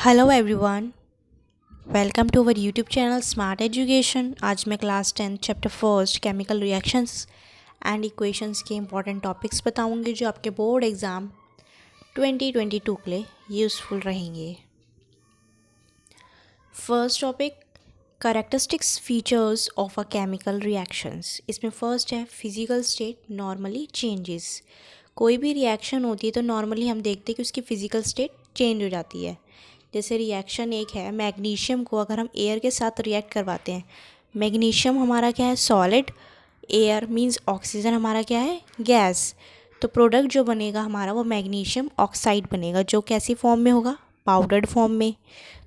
Hello everyone, welcome to our YouTube channel smart education. आज मैं class 10 chapter first chemical reactions and equations के important topics बताऊंगी जो आपके बोर्ड एग्ज़ाम 2022 के लिए यूज़फुल रहेंगे। First topic, characteristics features of a chemical reactions. इसमें फर्स्ट है फिजिकल स्टेट नॉर्मली चेंजेस। कोई भी रिएक्शन होती है तो नॉर्मली हम देखते हैं कि उसकी फिजिकल स्टेट चेंज हो जाती है। जैसे रिएक्शन एक है, मैग्नीशियम को अगर हम एयर के साथ रिएक्ट करवाते हैं, मैग्नीशियम हमारा क्या है, सॉलिड, एयर मींस ऑक्सीजन हमारा क्या है, गैस। तो प्रोडक्ट जो बनेगा हमारा वो मैग्नीशियम ऑक्साइड बनेगा, जो कैसी फॉर्म में होगा, पाउडर्ड फॉर्म में।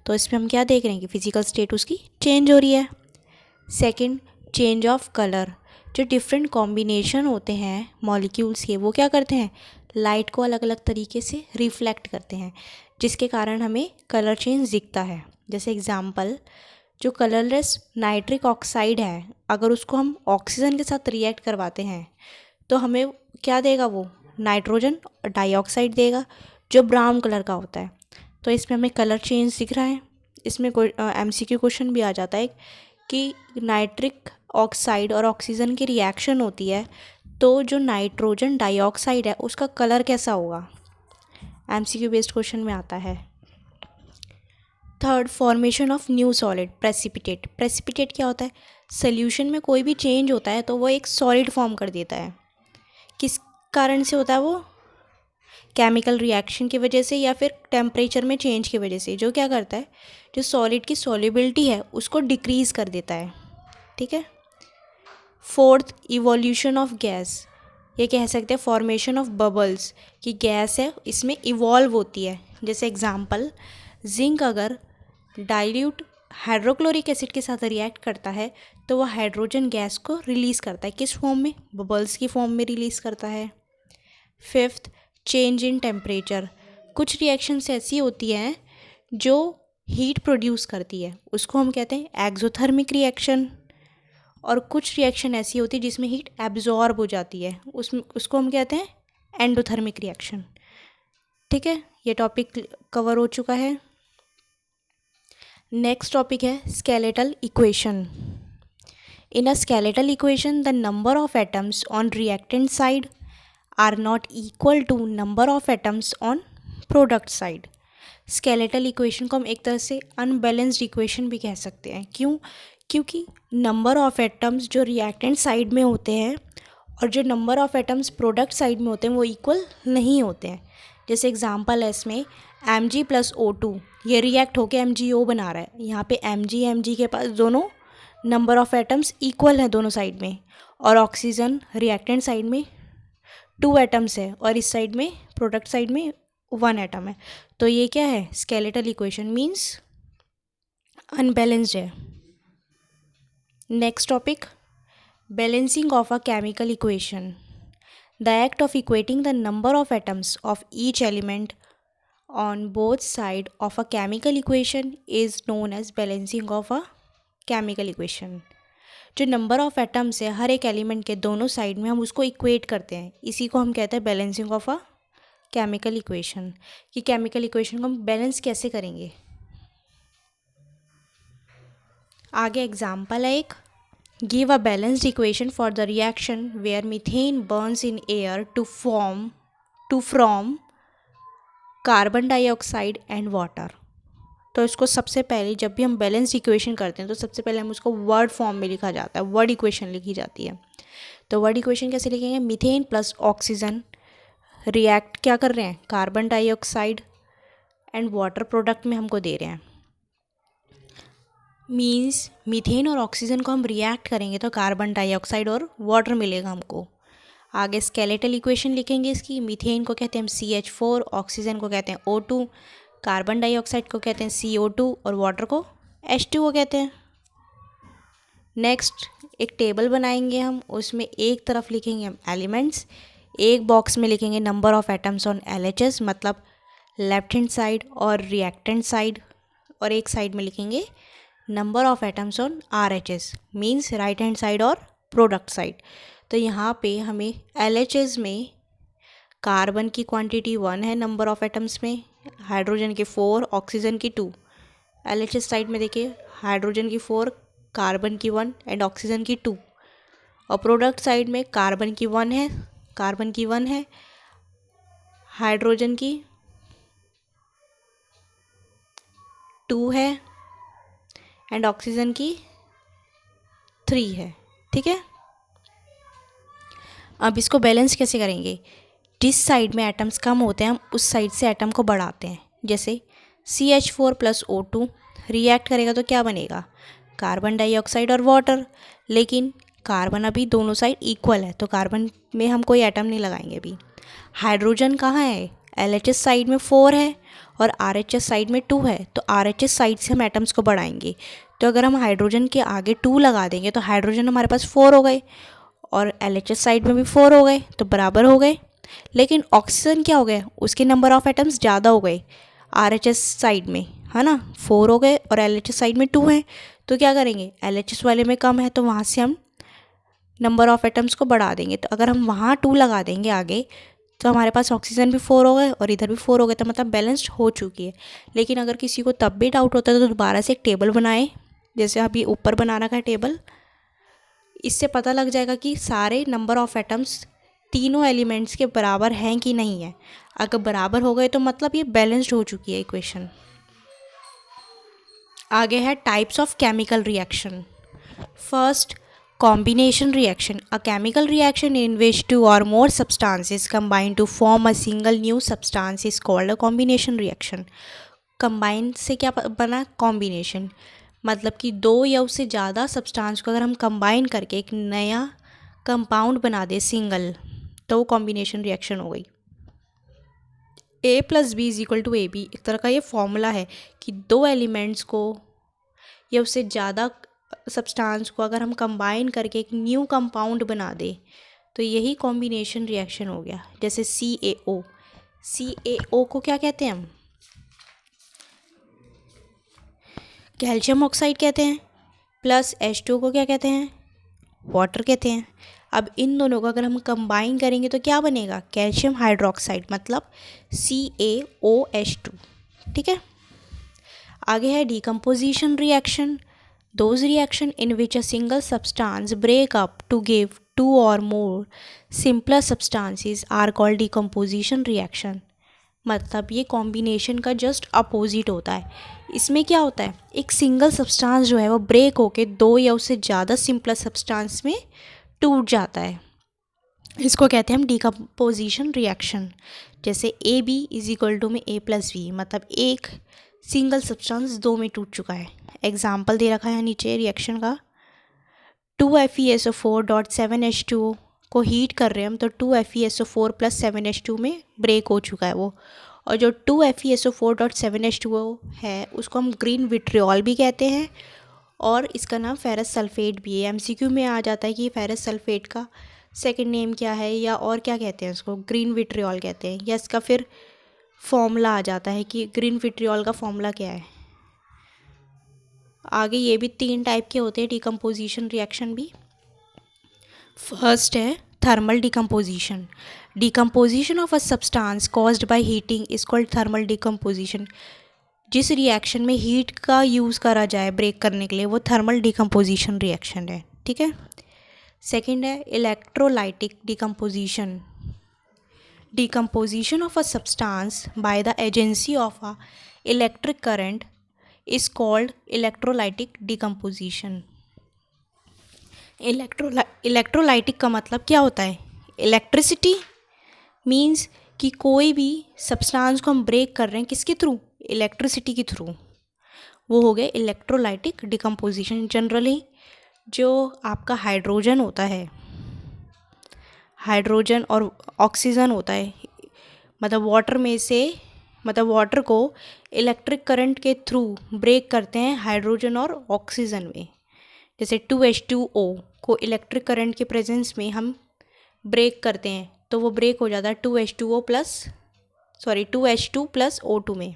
तो इसमें हम क्या देख रहे हैं कि फिजिकल स्टेट उसकी चेंज हो रही है। Second, change of colour. जो डिफरेंट कॉम्बिनेशन होते हैं मॉलिक्यूल्स के, वो क्या करते हैं, लाइट को अलग अलग तरीके से रिफ्लेक्ट करते हैं, जिसके कारण हमें कलर चेंज दिखता है। जैसे एग्जांपल, जो कलरलेस नाइट्रिक ऑक्साइड है, अगर उसको हम ऑक्सीजन के साथ रिएक्ट करवाते हैं तो हमें क्या देगा, वो नाइट्रोजन डाइऑक्साइड देगा जो ब्राउन कलर का होता है। तो इसमें हमें कलर चेंज दिख रहा है। इसमें कोई MCQ क्वेश्चन भी आ जाता है कि नाइट्रिक ऑक्साइड और ऑक्सीजन की रिएक्शन होती है तो जो नाइट्रोजन डाइऑक्साइड है उसका कलर कैसा होगा, MCQ बेस्ड क्वेश्चन में आता है। Third, formation of new solid precipitate. Precipitate क्या होता है, सोल्यूशन में कोई भी चेंज होता है तो वो एक सॉलिड फॉर्म कर देता है। किस कारण से होता है वो, केमिकल रिएक्शन की वजह से या फिर टेम्परेचर में चेंज की वजह से, जो क्या करता है, जो सॉलिड की सॉल्युबिलिटी है उसको डिक्रीज़ कर देता है। ठीक है। Fourth, evolution of gas. ये कह सकते हैं फॉर्मेशन ऑफ बबल्स, कि गैस है इसमें इवॉल्व होती है। जैसे एग्जांपल, जिंक अगर डाइल्यूट हाइड्रोक्लोरिक एसिड के साथ रिएक्ट करता है तो वह हाइड्रोजन गैस को रिलीज़ करता है, किस फॉर्म में, बबल्स की फॉर्म में रिलीज़ करता है। Fifth, change in temperature. कुछ रिएक्शंस ऐसी होती हैं जो हीट प्रोड्यूस करती है, उसको हम कहते हैं एक्सोथर्मिक रिएक्शन। और कुछ रिएक्शन ऐसी होती है जिसमें हीट एब्जॉर्ब हो जाती है, उसको हम कहते हैं एंडोथर्मिक रिएक्शन। ठीक है, ये टॉपिक कवर हो चुका है। नेक्स्ट टॉपिक है skeletal equation. In a skeletal equation the number of atoms on reactant side are not equal to number of atoms on product side. Skeletal equation को हम एक तरह से अनबैलेंस्ड इक्वेशन भी कह सकते हैं। क्यों? क्योंकि नंबर ऑफ एटम्स जो रिएक्टेंट साइड में होते हैं और जो number of atoms product side में होते हैं वो इक्वल नहीं होते हैं। जैसे एग्जांपल है इसमें Mg+O2, ये रिएक्ट होकर MgO बना रहा है। यहाँ पे Mg के पास दोनों नंबर ऑफ एटम्स इक्वल हैं दोनों साइड में, और ऑक्सीजन रिएक्टेंट साइड में 2 एटम्स है और इस साइड में प्रोडक्ट साइड में 1 एटम है। तो ये क्या है, स्केलेटल इक्वेशन मीन्स अनबैलेंस्ड है। Next topic, balancing of a chemical equation. The act of equating the number of atoms of each element on both side of a chemical equation is known as balancing of a chemical equation. जो number of atoms है हर एक element के दोनों side में, हम उसको equate करते हैं, इसी को हम कहते हैं balancing of a chemical equation. कि केमिकल इक्वेशन को हम बैलेंस कैसे करेंगे। आगे एग्जाम्पल है एक, give a balanced equation for the reaction where methane burns in air to from carbon dioxide and water. तो इसको सबसे पहले जब भी हम बैलेंस्ड इक्वेशन करते हैं तो सबसे पहले हम उसको वर्ड फॉर्म में लिखा जाता है, वर्ड इक्वेशन लिखी जाती है। तो वर्ड इक्वेशन कैसे लिखेंगे, मीथेन प्लस ऑक्सीजन रिएक्ट क्या कर रहे हैं, carbon dioxide and water product में हमको दे रहे हैं। मीन्स मीथेन और ऑक्सीजन को हम रिएक्ट करेंगे तो कार्बन डाइऑक्साइड और वाटर मिलेगा हमको। आगे स्केलेटल इक्वेशन लिखेंगे इसकी, मीथेन को कहते हैं हम CH4, ऑक्सीजन को कहते हैं O2, कार्बन डाइऑक्साइड को कहते हैं CO2 और वाटर को H2O कहते हैं। नेक्स्ट एक टेबल बनाएंगे हम, उसमें एक तरफ लिखेंगे हम एलिमेंट्स, एक बॉक्स में लिखेंगे number of atoms on LHS, मतलब लेफ्ट हैंड साइड और रिएक्टेंट साइड, और एक साइड में लिखेंगे number of atoms on RHS means right hand side और प्रोडक्ट साइड। तो यहाँ पे हमें LHS में कार्बन की क्वांटिटी 1 है नंबर ऑफ एटम्स में, हाइड्रोजन के 4, ऑक्सीजन की 2। LHS साइड में देखिए, हाइड्रोजन की 4, कार्बन की 1 एंड ऑक्सीजन की 2। और प्रोडक्ट साइड में कार्बन की 1 है, हाइड्रोजन की 2 है एंड ऑक्सीजन की 3 है। ठीक है, अब इसको बैलेंस कैसे करेंगे? जिस साइड में एटम्स कम होते हैं हम उस साइड से एटम को बढ़ाते हैं। जैसे CH4 + O2 रिएक्ट करेगा तो क्या बनेगा? कार्बन डाइऑक्साइड और वाटर। लेकिन कार्बन अभी दोनों साइड इक्वल है तो कार्बन में हम कोई एटम नहीं लगाएंगे अभी। हाइड्रोजन कहाँ है? LHS साइड में 4 है और RHS साइड में 2 है, तो RHS साइड से हम एटम्स को बढ़ाएंगे। तो अगर हम हाइड्रोजन के आगे 2 लगा देंगे तो हाइड्रोजन हमारे पास 4 हो गए और LHS साइड में भी 4 हो गए, तो बराबर हो गए। लेकिन ऑक्सीजन क्या हो गया? उसके नंबर ऑफ एटम्स ज़्यादा हो गए RHS साइड में, है ना, 4 हो गए और LHS साइड में 2 हैं। तो क्या करेंगे? LHS वाले में कम है तो वहाँ से हम नंबर ऑफ एटम्स को बढ़ा देंगे। तो अगर हम वहाँ 2 लगा देंगे आगे तो हमारे पास ऑक्सीजन भी 4 हो गए और इधर भी 4 हो गए, तो मतलब बैलेंस्ड हो चुकी है। लेकिन अगर किसी को तब भी डाउट होता है तो दोबारा से एक टेबल बनाए, जैसे अभी ऊपर बना रखा है टेबल। इससे पता लग जाएगा कि सारे नंबर ऑफ एटम्स तीनों एलिमेंट्स के बराबर हैं कि नहीं है। अगर बराबर हो गए तो मतलब ये बैलेंस्ड हो चुकी है इक्वेशन। आगे है types of chemical reaction. First, combination reaction, a chemical reaction in which 2 or more substances combine to form a single new substance is called a combination reaction. combine से क्या बना? combination, मतलब कि 2 या उससे ज़्यादा सब्सटेंस को अगर हम कंबाइन करके एक नया कंपाउंड बना दे सिंगल, तो वो कॉम्बिनेशन रिएक्शन हो गई। A + B = AB एक तरह का ये फॉर्मूला है कि 2 एलिमेंट्स को या उससे ज़्यादा सब्सटेंस को अगर हम कंबाइन करके एक न्यू कंपाउंड बना दे तो यही कॉम्बिनेशन रिएक्शन हो गया। जैसे CaO को क्या कहते हैं हम? कैल्शियम ऑक्साइड कहते हैं। प्लस H2 को क्या कहते हैं? वाटर कहते हैं। अब इन दोनों को अगर हम कंबाइन करेंगे तो क्या बनेगा? कैल्शियम हाइड्रोक्साइड, मतलब CaOH2। ठीक है, आगे है decomposition reaction. Those reaction in which a single substance break up to give 2 or more simpler substances are called decomposition reaction. मतलब ये कॉम्बिनेशन का जस्ट अपोजिट होता है। इसमें क्या होता है? एक सिंगल सब्सटेंस जो है वो ब्रेक होके 2 या उससे ज़्यादा सिंपलर सब्सटेंस में टूट जाता है। इसको कहते हैं हम डिकम्पोजिशन रिएक्शन। जैसे AB = में A + B, मतलब एक सिंगल सब्सटेंस 2 में टूट चुका है। एग्जाम्पल दे रखा है नीचे रिएक्शन का। 2FeSO4.7H2O को हीट कर रहे हैं हम तो 2FeSO4 + 7H2 में ब्रेक हो चुका है वो। और जो 2FeSO4.7H2O है उसको हम ग्रीन विट्रियोल भी कहते हैं और इसका नाम फेरस सल्फेट भी है। MCQ में आ जाता है कि फेरस सल्फेट का सेकंड नेम क्या है या और क्या कहते हैं उसको, ग्रीन विट्रियोल कहते हैं, या इसका फिर फॉर्मूला आ जाता है कि ग्रीन विट्रियोल का फॉर्मूला क्या है। आगे ये भी 3 टाइप के होते हैं डिकम्पोजिशन रिएक्शन भी। फर्स्ट है thermal decomposition. Decomposition of a substance caused by heating is called thermal decomposition. जिस रिएक्शन में हीट का यूज़ करा जाए ब्रेक करने के लिए वो थर्मल डिकम्पोजिशन रिएक्शन है। ठीक है, सेकेंड है electrolytic decomposition. Decomposition of a substance by the agency of a electric current is called electrolytic decomposition. Electrolytic का मतलब क्या होता है? इलेक्ट्रिसिटी मीन्स कि कोई भी सब्सटेंस को हम ब्रेक कर रहे हैं किसके थ्रू? इलेक्ट्रिसिटी के थ्रू। वो हो गए इलेक्ट्रोलाइटिक डिकम्पोजिशन। जनरली जो आपका हाइड्रोजन होता है, हाइड्रोजन और ऑक्सीजन होता है, मतलब वाटर में से, मतलब वाटर को इलेक्ट्रिक करंट के थ्रू ब्रेक करते हैं हाइड्रोजन और ऑक्सीजन में। जैसे 2H2O को इलेक्ट्रिक करंट के प्रेजेंस में हम ब्रेक करते हैं तो वो ब्रेक हो जाता है 2H2 + O2 में।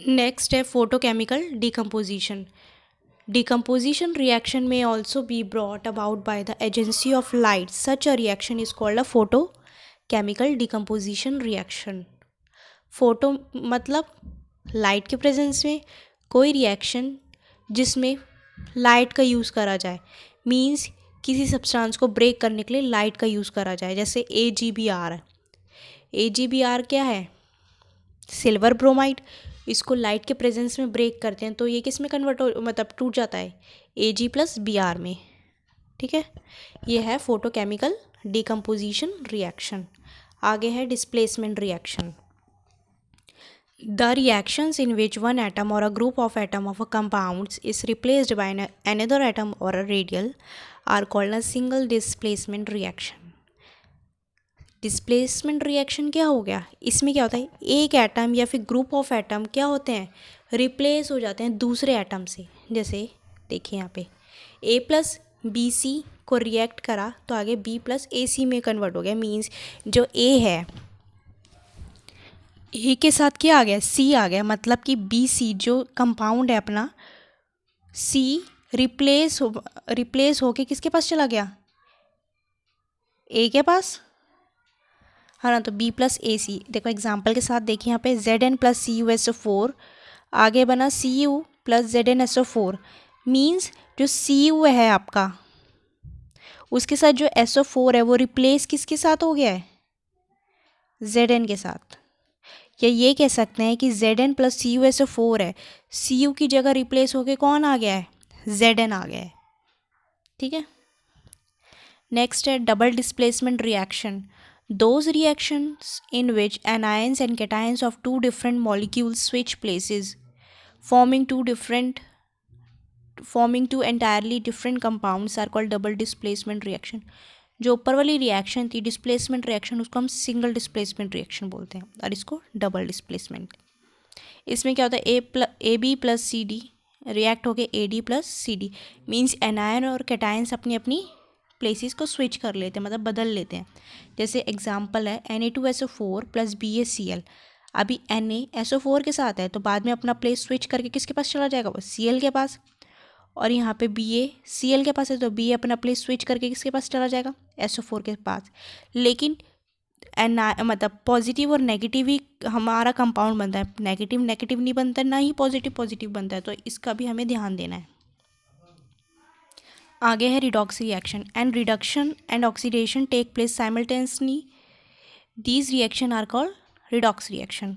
नेक्स्ट है photochemical decomposition. Decomposition reaction may also be brought about by the agency of light. Such a reaction is called a photochemical decomposition reaction. Photo मतलब लाइट के प्रेजेंस में कोई रिएक्शन जिसमें लाइट का use करा जाए, मींस किसी सब्सटेंस को ब्रेक करने के लिए लाइट का यूज़ करा जाए, जैसे AgBr है। AgBr क्या है? Silver bromide. इसको लाइट के प्रेजेंस में ब्रेक करते हैं तो ये किस में कन्वर्ट हो, मतलब टूट जाता है Ag+Br में। ठीक है, ये है फोटोकेमिकल डिकम्पोजिशन रिएक्शन। आगे है displacement reaction. The reactions in which one atom or a group of atom of a compounds is replaced by another atom or a radial are called a single displacement reaction. Displacement reaction क्या हो गया? इसमें क्या होता है, एक atom या फिर ग्रुप ऑफ एटम क्या होते हैं, रिप्लेस हो जाते हैं दूसरे एटम से। जैसे देखिए यहाँ पे A+BC को रिएक्ट करा तो आगे B+AC में कन्वर्ट हो गया, मीन्स जो A है, ए के साथ क्या आ गया, सी आ गया, मतलब कि BC जो कंपाउंड है अपना, सी रिप्लेस होके किसके पास चला गया, ए के पास, है ना। तो B+AC, देखो एग्जाम्पल के साथ देखिए यहाँ पे Zn+CuSO4 आगे बना Cu+ZnSO4, मीन्स जो Cu है आपका उसके साथ जो SO4 है वो रिप्लेस किसके साथ हो गया है, Zn के साथ। या ये कह सकते हैं कि Zn+CuSO4 है, Cu की जगह रिप्लेस होके कौन आ गया है, Zn आ गया है। ठीक है, नेक्स्ट है double displacement reaction. Those reactions in which anions and cations of two different molecules switch places, forming two entirely different compounds are called double displacement reaction. जो ऊपर वाली रिएक्शन थी डिस्प्लेसमेंट रिएक्शन, उसको हम सिंगल डिस्प्लेसमेंट रिएक्शन बोलते हैं और इसको डबल डिस्प्लेसमेंट। इसमें क्या होता है, AB+CD रिएक्ट हो गए AD+CD, मीन्स एनायन और कैटायंस अपनी अपनी प्लेसेस को स्विच कर लेते हैं, मतलब बदल लेते हैं। जैसे एग्जांपल है Na2SO4 + BaCl। अभी Na SO4 के साथ है तो बाद में अपना प्लेस स्विच करके किसके पास चला जाएगा, वो Cl के पास। और यहाँ पे BaCl के पास है तो Ba अपना प्लेस स्विच करके किसके पास चला जाएगा, SO4 के पास। लेकिन मतलब पॉजिटिव और नेगेटिव ही हमारा कंपाउंड बनता है, नेगेटिव नेगेटिव नहीं बनता, ना ही पॉजिटिव पॉजिटिव बनता है, तो इसका भी हमें ध्यान देना है। आगे है redox reaction. And reduction and oxidation take place simultaneously, these reaction are called redox reaction.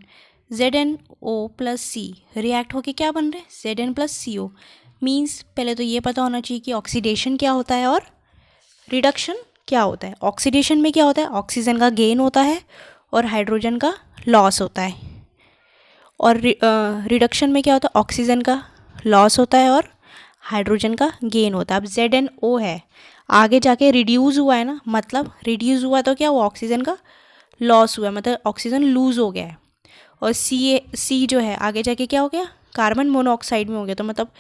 ZnO+C react होके क्या बन रहे हैं, Zn+CO, मीन्स पहले तो ये पता होना चाहिए कि ऑक्सीडेशन क्या होता है और रिडक्शन क्या होता है। ऑक्सीडेशन में क्या होता है, ऑक्सीजन का गेन होता है और हाइड्रोजन का लॉस होता है। और रिडक्शन में क्या होता है, ऑक्सीजन का लॉस होता है और हाइड्रोजन का गेन होता है। अब ZnO है, आगे जाके रिड्यूस हुआ है ना, मतलब रिड्यूस हुआ तो क्या हुआ, ऑक्सीजन का लॉस हुआ है, मतलब ऑक्सीजन लूज हो गया है। और C जो है आगे जाके क्या हो गया, कार्बन मोनोऑक्साइड में हो गया, तो मतलब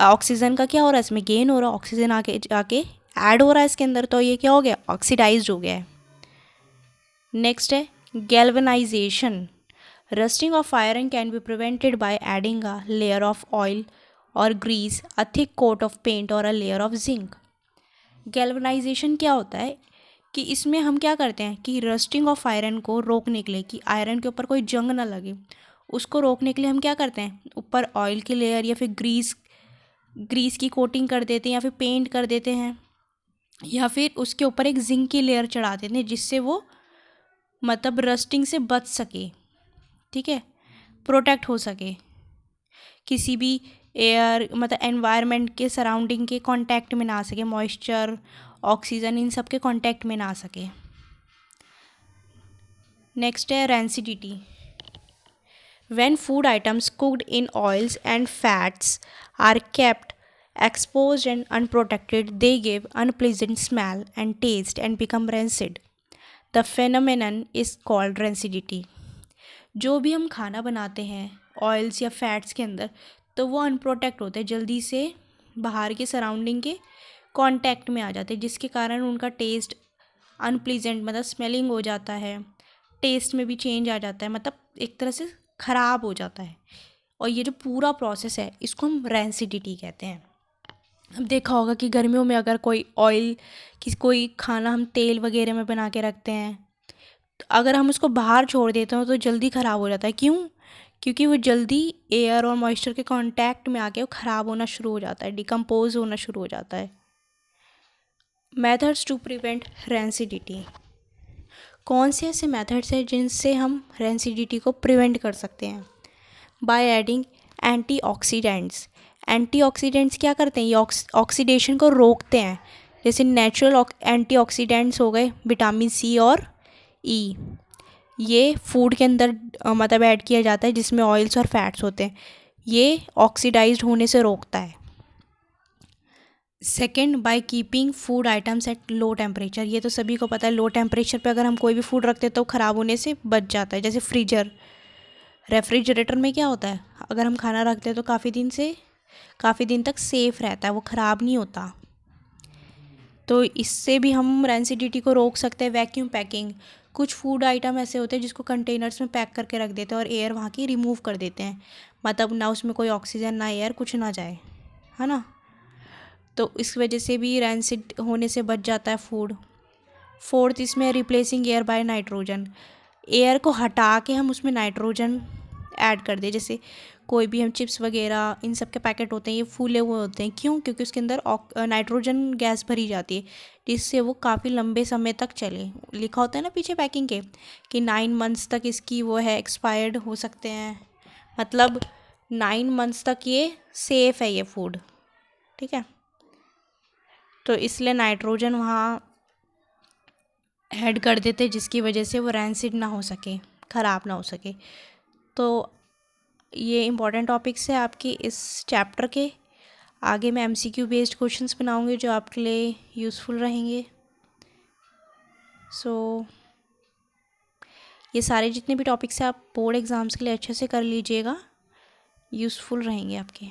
ऑक्सीजन का क्या हो रहा है, इसमें गेन हो रहा है, ऑक्सीजन आगे जाके ऐड हो रहा है इसके अंदर, तो ये क्या हो गया, ऑक्सीडाइज्ड हो गया है। नेक्स्ट है galvanization. Rusting of iron can be prevented by adding a layer of oil और grease, a thick coat of paint और a layer of zinc. Galvanization क्या होता है कि इसमें हम क्या करते हैं कि रस्टिंग ऑफ आयरन को रोकने के लिए, कि आयरन के ऊपर कोई जंग ना लगे, उसको रोकने के लिए हम क्या करते हैं, ऊपर ऑयल की लेयर या फिर ग्रीस की कोटिंग कर देते हैं, या फिर पेंट कर देते हैं, या फिर उसके ऊपर एक जिंक की लेयर चढ़ा देते हैं, जिससे वो मतलब रस्टिंग से बच सके। ठीक है, प्रोटेक्ट हो सके, किसी भी एयर मतलब एनवायरनमेंट के सराउंडिंग के कांटेक्ट में ना आ सके, मॉइस्चर ऑक्सीजन इन सब के कांटेक्ट में ना आ सके। नेक्स्ट है rancidity. When food items cooked in oils and fats are kept exposed and unprotected, they give unpleasant smell and taste and become rancid. The phenomenon is called rancidity. जो भी हम खाना बनाते हैं ऑयल्स या फैट्स के अंदर, तो वो अनप्रोटेक्ट होते हैं, जल्दी से बाहर के सराउंडिंग के कांटेक्ट में आ जाते हैं, जिसके कारण उनका टेस्ट अनप्लीजेंट मतलब स्मेलिंग हो जाता है, टेस्ट में भी चेंज आ जाता है, मतलब एक तरह से ख़राब हो जाता है। और ये जो पूरा प्रोसेस है इसको हम रेंसिडिटी कहते हैं। अब देखा होगा कि गर्मियों में अगर कोई ऑयल कोई खाना हम तेल वगैरह में बना के रखते हैं तो अगर हम उसको बाहर छोड़ देते हो तो जल्दी ख़राब हो जाता है। क्यों? क्योंकि वो जल्दी एयर और मॉइस्चर के कांटेक्ट में आके वो ख़राब होना शुरू हो जाता है, डिकम्पोज होना शुरू हो जाता है। Methods to prevent rancidity. कौन से ऐसे मेथड्स हैं जिनसे हम रेंसिडिटी को प्रिवेंट कर सकते हैं? By adding antioxidants. एंटीऑक्सीडेंट्स क्या करते हैं? ये ऑक्सीडेशन को रोकते हैं। जैसे नेचुरल एंटीऑक्सीडेंट्स हो गए विटामिन सी और ई। ये फूड के अंदर मतलब ऐड किया जाता है, जिसमें ऑयल्स और फैट्स होते हैं। ये ऑक्सीडाइज्ड होने से रोकता है। Second, by keeping food items at low temperature. ये तो सभी को पता है, लो टेम्परेचर पे अगर हम कोई भी फूड रखते हैं तो ख़राब होने से बच जाता है। जैसे फ्रीजर, रेफ्रिजरेटर में क्या होता है, अगर हम खाना रखते हैं तो काफ़ी दिन तक सेफ़ रहता है, वो ख़राब नहीं होता। तो इससे भी हम रेंसिडिटी को रोक सकते हैं। Vacuum packing. कुछ फूड आइटम ऐसे होते हैं जिसको कंटेनर्स में पैक करके रख देते हैं और एयर वहाँ की रिमूव कर देते हैं, मतलब ना उसमें कोई ऑक्सीजन ना एयर कुछ ना जाए, है ना। तो इस वजह से भी रैंसिड होने से बच जाता है फूड। फोर्थ, इसमें replacing air by nitrogen. Air को हटा के हम उसमें नाइट्रोजन ऐड कर दें। जैसे कोई भी हम चिप्स वगैरह इन सब के पैकेट होते हैं, ये फूले हुए होते हैं। क्यों? क्योंकि उसके अंदर नाइट्रोजन गैस भरी जाती है, जिससे वो काफ़ी लंबे समय तक चले। लिखा होता है ना पीछे पैकिंग के कि 9 मंथ्स तक इसकी वो है, एक्सपायर्ड हो सकते हैं, मतलब 9 मंथ्स तक ये सेफ़ है ये फूड, ठीक है। तो इसलिए नाइट्रोजन वहाँ ऐड कर देते, जिसकी वजह से वो रैंसिड ना हो सके, ख़राब ना हो सके। तो ये इम्पॉर्टेंट टॉपिक्स है आपकी इस चैप्टर के। आगे मैं एमसीक्यू बेस्ड क्वेश्चंस बनाऊंगी जो आपके लिए यूज़फुल रहेंगे। सो ये सारे जितने भी टॉपिक्स हैं आप बोर्ड एग्ज़ाम्स के लिए अच्छे से कर लीजिएगा, यूज़फुल रहेंगे आपके।